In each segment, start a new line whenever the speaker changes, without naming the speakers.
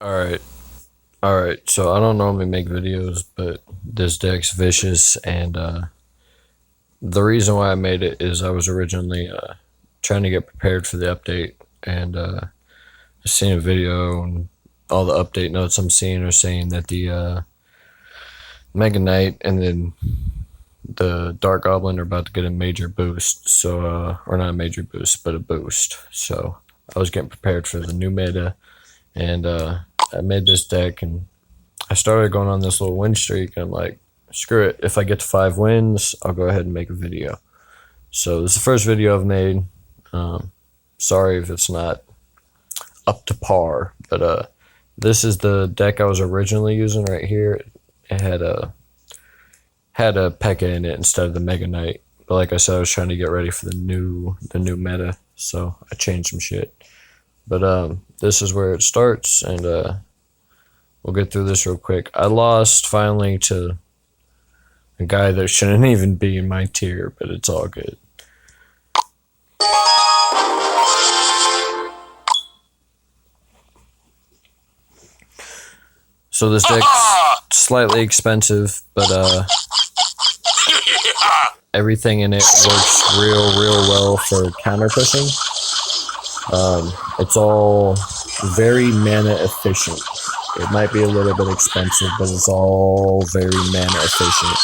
Alright, alright, so I don't normally make videos, but this deck's vicious, and the reason why I made it is I was originally trying to get prepared for the update, and I seen a video, and all the update notes I'm seeing are saying that the Mega Knight and then the Dark Goblin are about to get a major boost, so, or not a major boost, but a boost, so I was getting prepared for the new meta, and I made this deck, and I started going on this little win streak, and I'm like, screw it, if I get to 5 wins, I'll go ahead and make a video. So this is the first video I've made. Sorry if it's not up to par, but this is the deck I was originally using right here. It had a P.E.K.K.A in it instead of the Mega Knight, but like I said, I was trying to get ready for the new meta, so I changed some shit. But this is where it starts, and we'll get through this real quick. I lost finally to a guy that shouldn't even be in my tier, but it's all good. So this deck's slightly expensive, but everything in it works real well for counter pushing. It's all very mana efficient. It might be a little bit expensive, but it's all very mana efficient.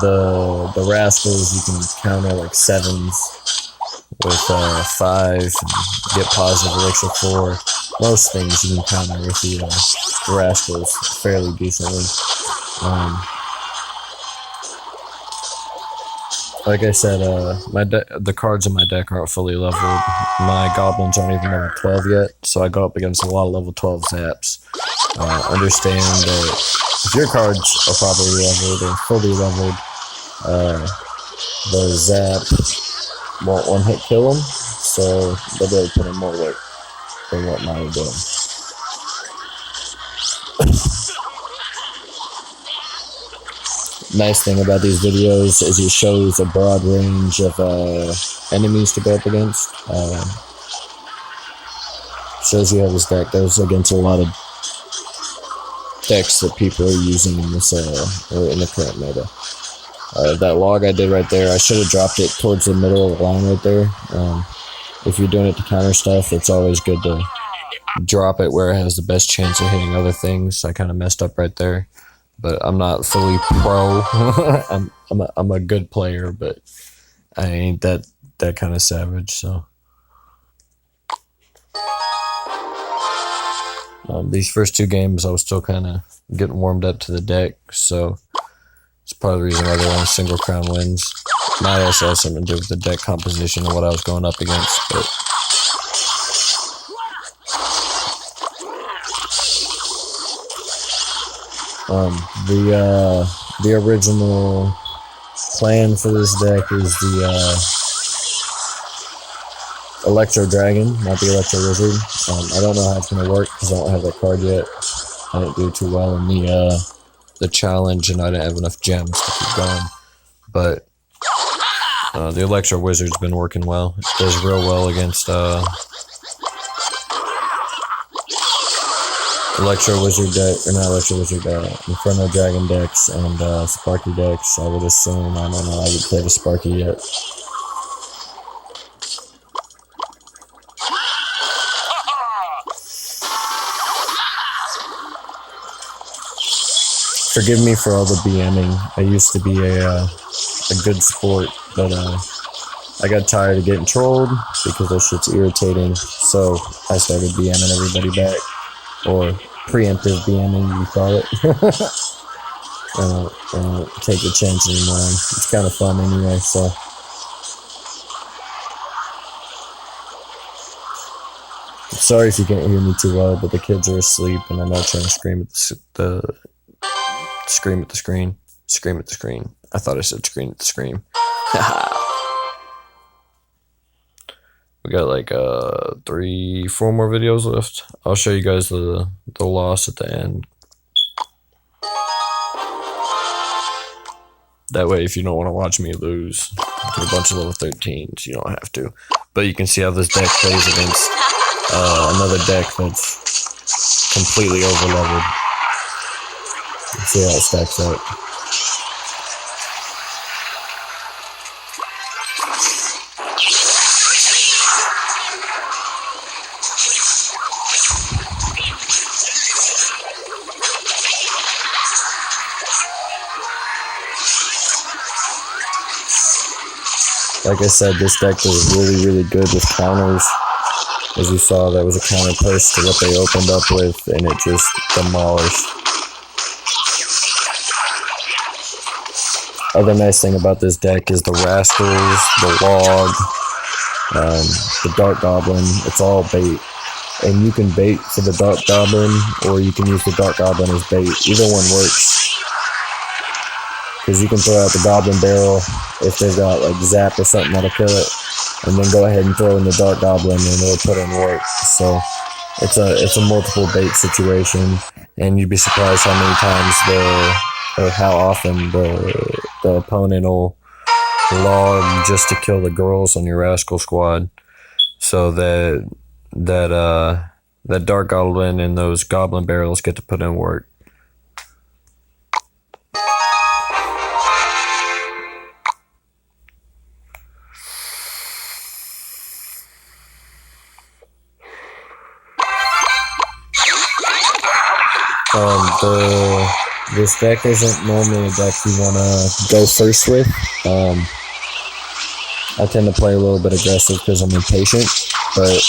The rascals you can counter like 7s with 5 and get positive elixir 4. Most things you can counter with the rascals fairly decently. Like I said, the cards in my deck aren't fully leveled. My goblins aren't even level 12 yet, so I go up against a lot of level 12 zaps. Understand that if your cards are properly leveled and fully leveled, the zap won't one-hit kill them, so they'll be able to put in more work than what mine are doing. Nice thing about these videos is it shows a broad range of enemies to go up against. Shows you how this deck goes against a lot of decks that people are using in this or in the current meta. That log I did right there, I should have dropped it towards the middle of the line right there. If you're doing it to counter stuff, it's always good to drop it where it has the best chance of hitting other things. I kind of messed up right there. But I'm not fully pro. I'm a good player, but I ain't that kind of savage. So these first 2 games, I was still kind of getting warmed up to the deck, so it's part of the reason why they won single crown wins. Might also have something to do with the deck composition and what I was going up against, but. The original plan for this deck is the Electro Dragon, not the Electro Wizard. I don't know how it's going to work because I don't have that card yet. I didn't do too well in the challenge, and I didn't have enough gems to keep going. But the Electro Wizard's been working well. It does real well against Electro Wizard deck, or not Electro Wizard, Inferno Dragon decks and Sparky decks, I would assume. I don't know, I haven't played a Sparky yet. Forgive me for all the BMing. I used to be a good sport, but I got tired of getting trolled because that shit's irritating, so I started BMing everybody back. Or preemptive BMing, you call it. I don't take a chance anymore. It's kind of fun anyway, so. Sorry if you can't hear me too well, but the kids are asleep and I'm not trying to scream at the screen. Scream at the screen. I thought I said screen at the screen. We got like 3-4 more videos left. I'll show you guys the loss at the end. That way, if you don't want to watch me lose to a bunch of level 13s, you don't have to. But you can see how this deck plays against another deck that's completely overleveled. Let's see how it stacks up. Like I said, this deck was really, really good with counters. As you saw, that was a counter push to what they opened up with, and it just demolished. Other nice thing about this deck is the Rascals, the Log, the Dark Goblin. It's all bait. And you can bait for the Dark Goblin, or you can use the Dark Goblin as bait. Either one works. Because you can throw out the Goblin Barrel if they've got like Zap or something that'll kill it, and then go ahead and throw in the Dark Goblin and it'll put in work. So it's a multiple bait situation, and you'd be surprised how many times how often the opponent will log just to kill the girls on your Rascal squad. So that Dark Goblin and those Goblin Barrels get to put in work. This deck isn't normally a deck you want to go first with. I tend to play a little bit aggressive because I'm impatient, but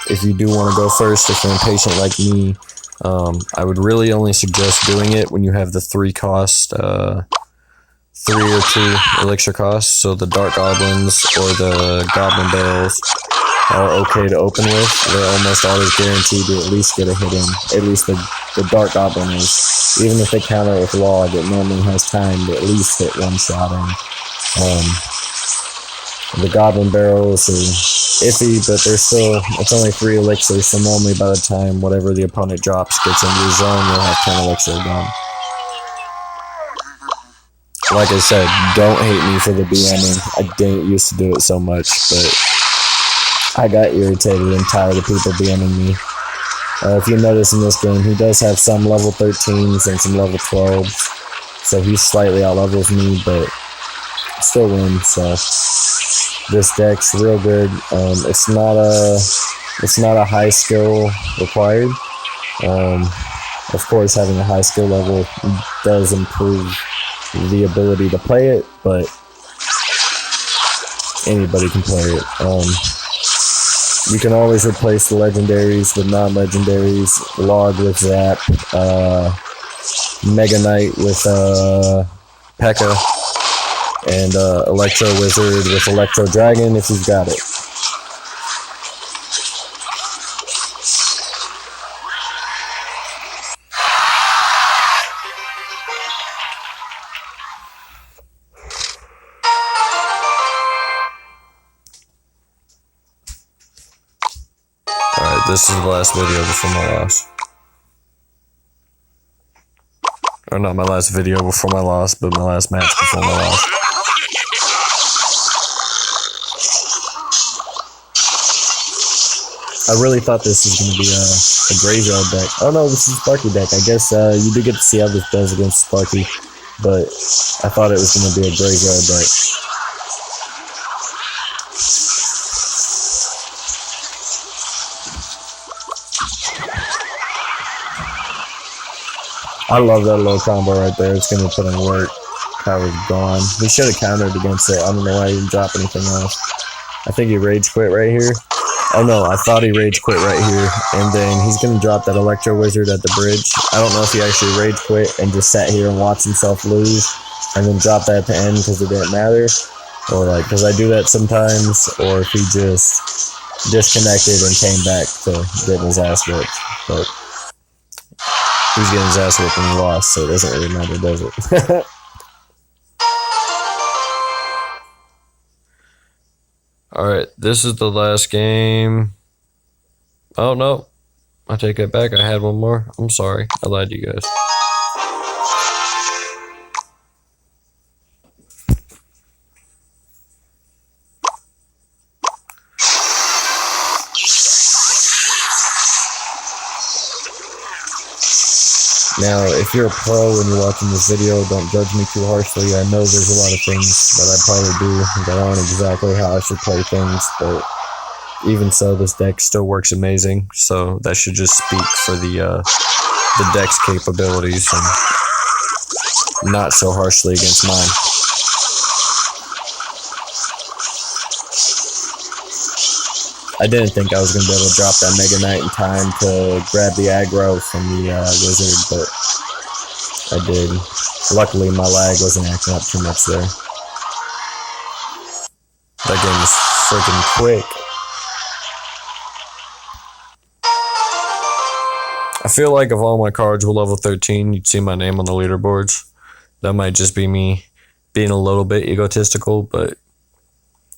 if you do want to go first, if you're impatient like me, I would really only suggest doing it when you have the 3 or 2 elixir costs. So the Dark Goblins or the Goblin Barrels are okay to open with. They're almost always guaranteed to at least get a hit in. At least the Dark Goblin is. Even if they counter it with Log, it normally has time to at least hit one shot in. The Goblin Barrels are iffy, but it's only 3 elixirs, so normally by the time whatever the opponent drops gets into your zone, you'll have 10 elixir gone. Like I said, don't hate me for the BMing. I didn't used to do it so much, but I got irritated and tired of people BMing me. If you notice in this game, he does have some level 13s and some level 12s, so he slightly outlevels me, but still wins. So this deck's real good. It's not a high skill required. Of course, having a high skill level does improve the ability to play it, but anybody can play it. You can always replace the legendaries with non-legendaries, Log with Zap, Mega Knight with P.E.K.K.A, and Electro Wizard with Electro Dragon if you've got it. Alright, this is the last video before my loss. Or not my last video before my loss, but my last match before my loss. I really thought this was going to be a graveyard deck. Oh no, this is a Sparky deck. I guess you do get to see how this does against Sparky, but I thought it was going to be a graveyard deck. I love that little combo right there. It's going to put in work. Power's gone. He should have countered against it. I don't know why he didn't drop anything else. I think he rage quit right here. Oh no, I thought he rage quit right here. And then he's going to drop that Electro Wizard at the bridge. I don't know if he actually rage quit and just sat here and watched himself lose and then drop that at the end because it didn't matter. Or like, because I do that sometimes. Or if he just disconnected and came back to getting his ass whipped. But he's getting his ass whipped and he lost, so it doesn't really matter, does it? Alright, this is the last game. Oh, no. I take it back. I had one more. I'm sorry. I lied to you guys. Now, if you're a pro and you're watching this video, don't judge me too harshly. I know there's a lot of things that I probably do that aren't exactly how I should play things, but even so, this deck still works amazing. So that should just speak for the deck's capabilities and not so harshly against mine. I didn't think I was going to be able to drop that Mega Knight in time to grab the aggro from the wizard, but I did. Luckily, my lag wasn't acting up too much there. That game is freaking quick. I feel like if all my cards were level 13, you'd see my name on the leaderboards. That might just be me being a little bit egotistical, but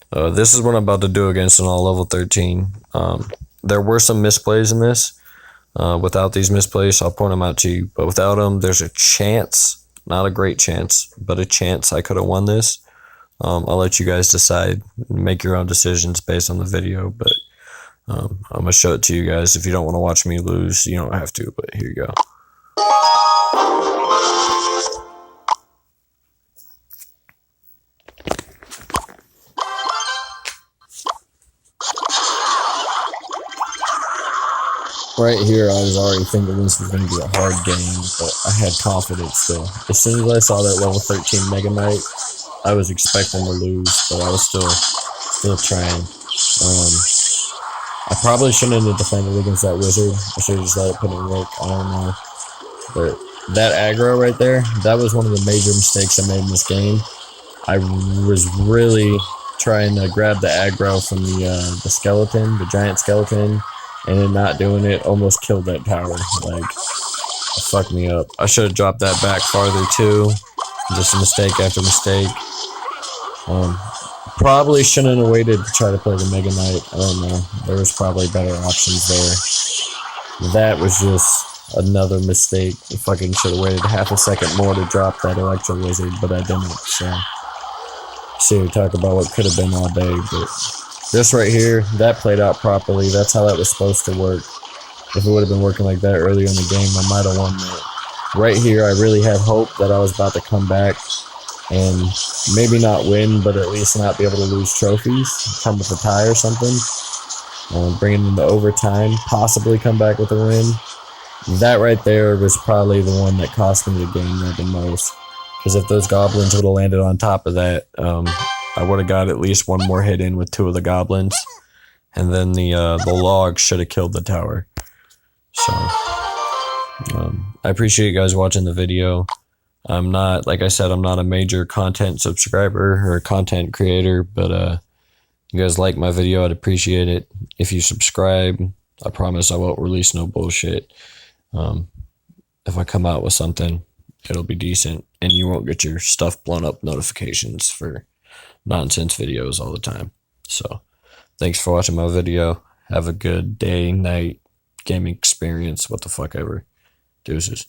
this is what I'm about to do against an all level 13. There were some misplays in this. Without these misplays, I'll point them out to you. But without them, there's a chance, not a great chance, but a chance I could have won this. I'll let you guys decide, make your own decisions based on the video. But I'm going to show it to you guys. If you don't want to watch me lose, you don't have to, but here you go. Right here, I was already thinking this was going to be a hard game, but I had confidence still. As soon as I saw that level 13 Mega Knight, I was expecting to lose, but I was still trying. I probably shouldn't have defended against that wizard. I should have just let it put in work. I don't know. But that aggro right there, that was one of the major mistakes I made in this game. I was really trying to grab the aggro from the skeleton, the giant skeleton, and then not doing it almost killed that tower. Like, it fucked me up. I should have dropped that back farther too. Just mistake after mistake. Probably shouldn't have waited to try to play the Mega Knight. I don't know. There was probably better options there. That was just another mistake. I fucking should have waited half a second more to drop that Electro Wizard, but I didn't. So, talk about what could have been all day, but this right here, that played out properly. That's how that was supposed to work. If it would have been working like that earlier in the game, I might have won that. Right here, I really had hope that I was about to come back and maybe not win, but at least not be able to lose trophies, come with a tie or something, bring it into overtime, possibly come back with a win. That right there was probably the one that cost me the game the most. Because if those goblins would have landed on top of that, I would have got at least one more hit in with 2 of the goblins, and then the log should have killed the tower. So I appreciate you guys watching the video. I'm not, like I said, I'm not a major content subscriber or content creator, but you guys like my video, I'd appreciate it. If you subscribe, I promise I won't release no bullshit. If I come out with something, it'll be decent, and you won't get your stuff blown up notifications for nonsense videos all the time. So thanks for watching my video. Have a good day, night, gaming experience, what the fuck ever. Deuces.